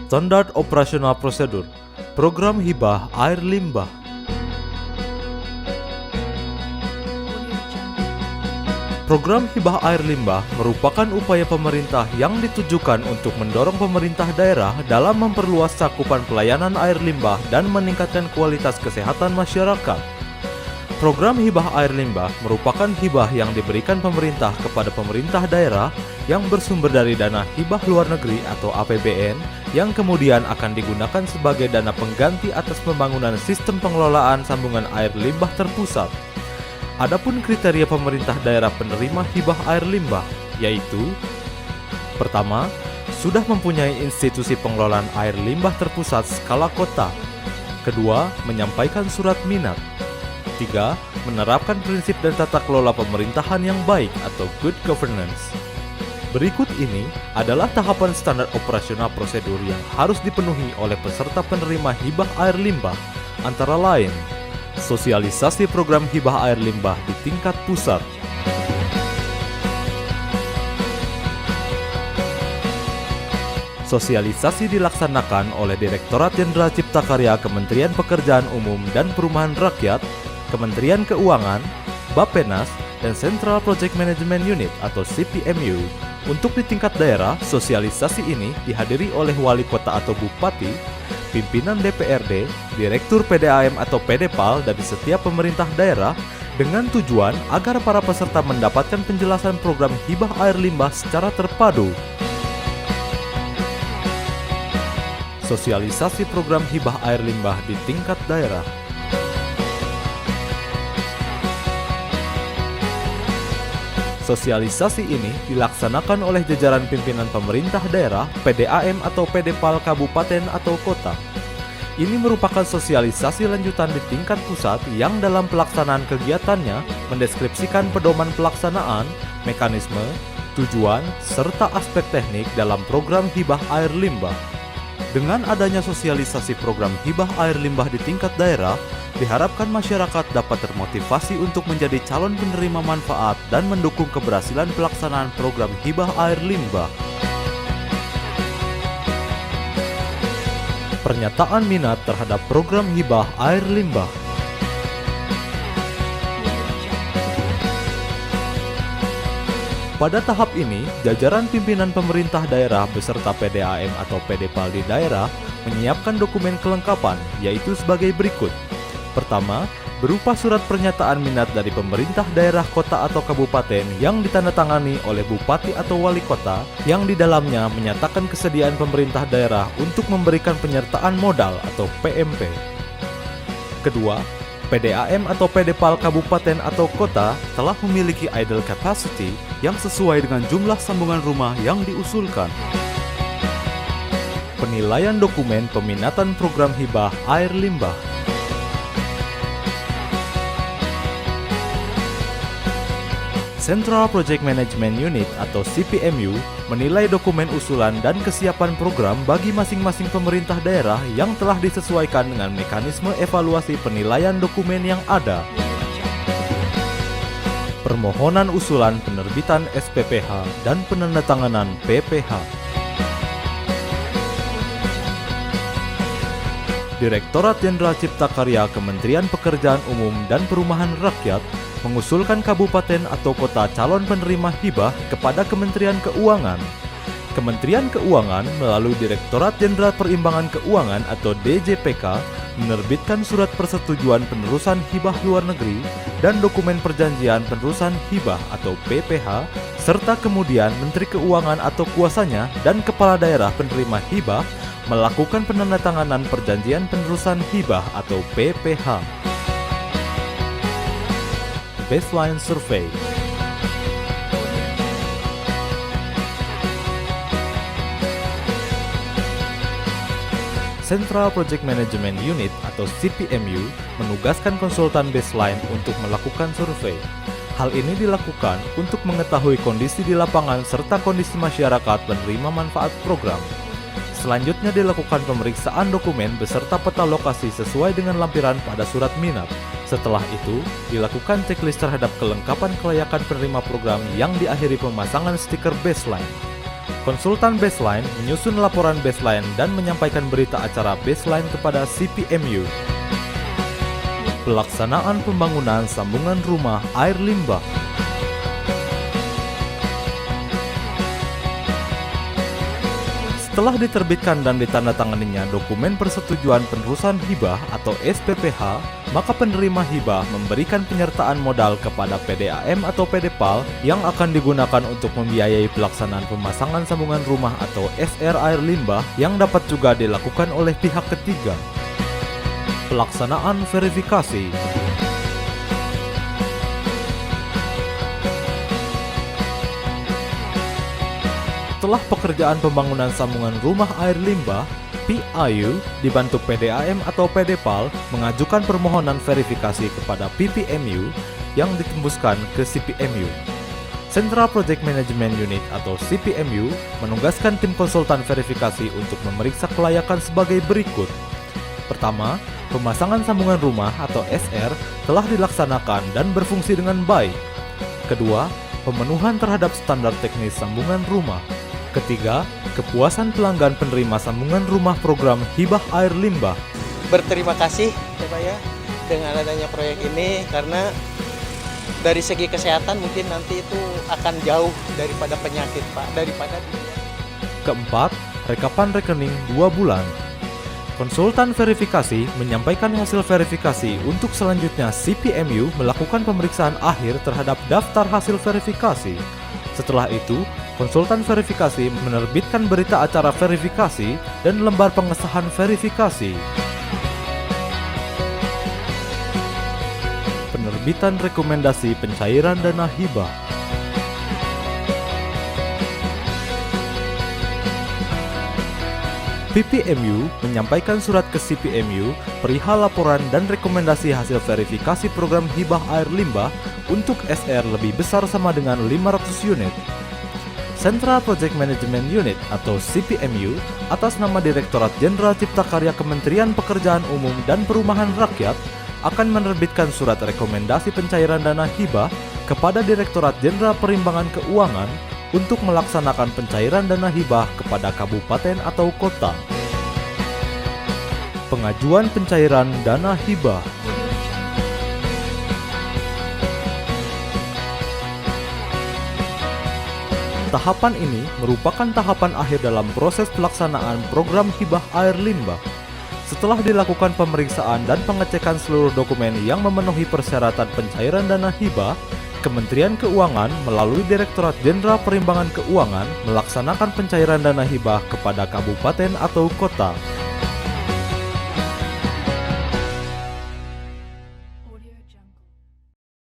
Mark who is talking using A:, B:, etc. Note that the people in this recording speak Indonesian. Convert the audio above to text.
A: Standard Operational Procedure, Program Hibah Air Limbah. Program Hibah Air Limbah merupakan upaya pemerintah yang ditujukan untuk mendorong pemerintah daerah dalam memperluas cakupan pelayanan air limbah dan meningkatkan kualitas kesehatan masyarakat. Program Hibah Air Limbah merupakan hibah yang diberikan pemerintah kepada pemerintah daerah yang bersumber dari dana hibah luar negeri atau APBN yang kemudian akan digunakan sebagai dana pengganti atas pembangunan sistem pengelolaan sambungan air limbah terpusat. Adapun kriteria pemerintah daerah penerima hibah air limbah yaitu: pertama, sudah mempunyai institusi pengelolaan air limbah terpusat skala kota. Kedua, menyampaikan surat minat. Tiga, menerapkan prinsip dan tata kelola pemerintahan yang baik atau good governance. Berikut ini adalah tahapan standar operasional prosedur yang harus dipenuhi oleh peserta penerima hibah air limbah, antara lain: sosialisasi program hibah air limbah di tingkat pusat. Sosialisasi dilaksanakan oleh Direktorat Jenderal Cipta Karya Kementerian Pekerjaan Umum dan Perumahan Rakyat, Kementerian Keuangan, Bappenas, dan Central Project Management Unit atau CPMU. Untuk di tingkat daerah, sosialisasi ini dihadiri oleh wali kota atau bupati, pimpinan DPRD, direktur PDAM atau PDPAL dari setiap pemerintah daerah dengan tujuan agar para peserta mendapatkan penjelasan program hibah air limbah secara terpadu. Sosialisasi program hibah air limbah di tingkat daerah. Sosialisasi ini dilaksanakan oleh jajaran pimpinan pemerintah daerah, PDAM atau PDPAL kabupaten atau kota. Ini merupakan sosialisasi lanjutan di tingkat pusat yang dalam pelaksanaan kegiatannya mendeskripsikan pedoman pelaksanaan, mekanisme, tujuan, serta aspek teknik dalam program hibah air limbah. Dengan adanya sosialisasi program hibah air limbah di tingkat daerah, diharapkan masyarakat dapat termotivasi untuk menjadi calon penerima manfaat dan mendukung keberhasilan pelaksanaan program hibah air limbah. Pernyataan minat terhadap program hibah air limbah. Pada tahap ini, jajaran pimpinan pemerintah daerah beserta PDAM atau PDPAL di daerah menyiapkan dokumen kelengkapan, yaitu sebagai berikut. Pertama, berupa surat pernyataan minat dari pemerintah daerah kota atau kabupaten yang ditandatangani oleh bupati atau wali kota yang di dalamnya menyatakan kesediaan pemerintah daerah untuk memberikan penyertaan modal atau PMP. Kedua, PDAM atau PDPAL kabupaten atau kota telah memiliki idle capacity yang sesuai dengan jumlah sambungan rumah yang diusulkan. Penilaian dokumen peminatan program hibah air limbah. Central Project Management Unit atau CPMU menilai dokumen usulan dan kesiapan program bagi masing-masing pemerintah daerah yang telah disesuaikan dengan mekanisme evaluasi penilaian dokumen yang ada. Permohonan usulan penerbitan SPPH dan penandatanganan PPH. Direktorat Jenderal Cipta Karya Kementerian Pekerjaan Umum dan Perumahan Rakyat mengusulkan kabupaten atau kota calon penerima hibah kepada Kementerian Keuangan. Kementerian Keuangan melalui Direktorat Jenderal Perimbangan Keuangan atau DJPK menerbitkan surat persetujuan penerusan hibah luar negeri dan dokumen perjanjian penerusan hibah atau PPH, serta kemudian Menteri Keuangan atau kuasanya dan kepala daerah penerima hibah melakukan penandatanganan perjanjian penerusan hibah atau PPH. Baseline Survey. Central Project Management Unit atau CPMU menugaskan konsultan baseline untuk melakukan survei. Hal ini dilakukan untuk mengetahui kondisi di lapangan serta kondisi masyarakat penerima manfaat program. Selanjutnya dilakukan pemeriksaan dokumen beserta peta lokasi sesuai dengan lampiran pada surat minat. Setelah itu, dilakukan checklist terhadap kelengkapan kelayakan penerima program yang diakhiri pemasangan stiker baseline. Konsultan baseline menyusun laporan baseline dan menyampaikan berita acara baseline kepada CPMU. Pelaksanaan pembangunan sambungan rumah air limbah. Setelah diterbitkan dan ditandatanganinya dokumen persetujuan penerusan hibah atau SPPH, maka penerima hibah memberikan penyertaan modal kepada PDAM atau PDPAL yang akan digunakan untuk membiayai pelaksanaan pemasangan sambungan rumah atau SR air limbah yang dapat juga dilakukan oleh pihak ketiga. Pelaksanaan verifikasi. Setelah pekerjaan pembangunan sambungan rumah air limbah, PIU dibantu PDAM atau PDPAL mengajukan permohonan verifikasi kepada PPMU yang ditembuskan ke CPMU. Central Project Management Unit atau CPMU menugaskan tim konsultan verifikasi untuk memeriksa kelayakan sebagai berikut. Pertama, pemasangan sambungan rumah atau SR telah dilaksanakan dan berfungsi dengan baik. Kedua, pemenuhan terhadap standar teknis sambungan rumah. Ketiga, kepuasan pelanggan penerima sambungan rumah program hibah air limbah.
B: Berterima kasih ya Pak ya dengan adanya proyek ini, karena dari segi kesehatan mungkin nanti itu akan jauh daripada penyakit Pak, daripada.
A: Keempat, rekapan rekening 2 bulan. Konsultan verifikasi menyampaikan hasil verifikasi untuk selanjutnya CPMU melakukan pemeriksaan akhir terhadap daftar hasil verifikasi. Setelah itu, konsultan verifikasi menerbitkan berita acara verifikasi dan lembar pengesahan verifikasi. Penerbitan rekomendasi pencairan dana hibah. PPMU menyampaikan surat ke CPMU perihal laporan dan rekomendasi hasil verifikasi program hibah air limbah untuk SR lebih besar sama dengan 500 unit. Central Project Management Unit atau CPMU atas nama Direktorat Jenderal Cipta Karya Kementerian Pekerjaan Umum dan Perumahan Rakyat akan menerbitkan surat rekomendasi pencairan dana hibah kepada Direktorat Jenderal Perimbangan Keuangan untuk melaksanakan pencairan dana hibah kepada kabupaten atau kota. Pengajuan pencairan dana hibah. Tahapan ini merupakan tahapan akhir dalam proses pelaksanaan program hibah air limbah. Setelah dilakukan pemeriksaan dan pengecekan seluruh dokumen yang memenuhi persyaratan pencairan dana hibah, Kementerian Keuangan melalui Direktorat Jenderal Perimbangan Keuangan melaksanakan pencairan dana hibah kepada kabupaten atau kota.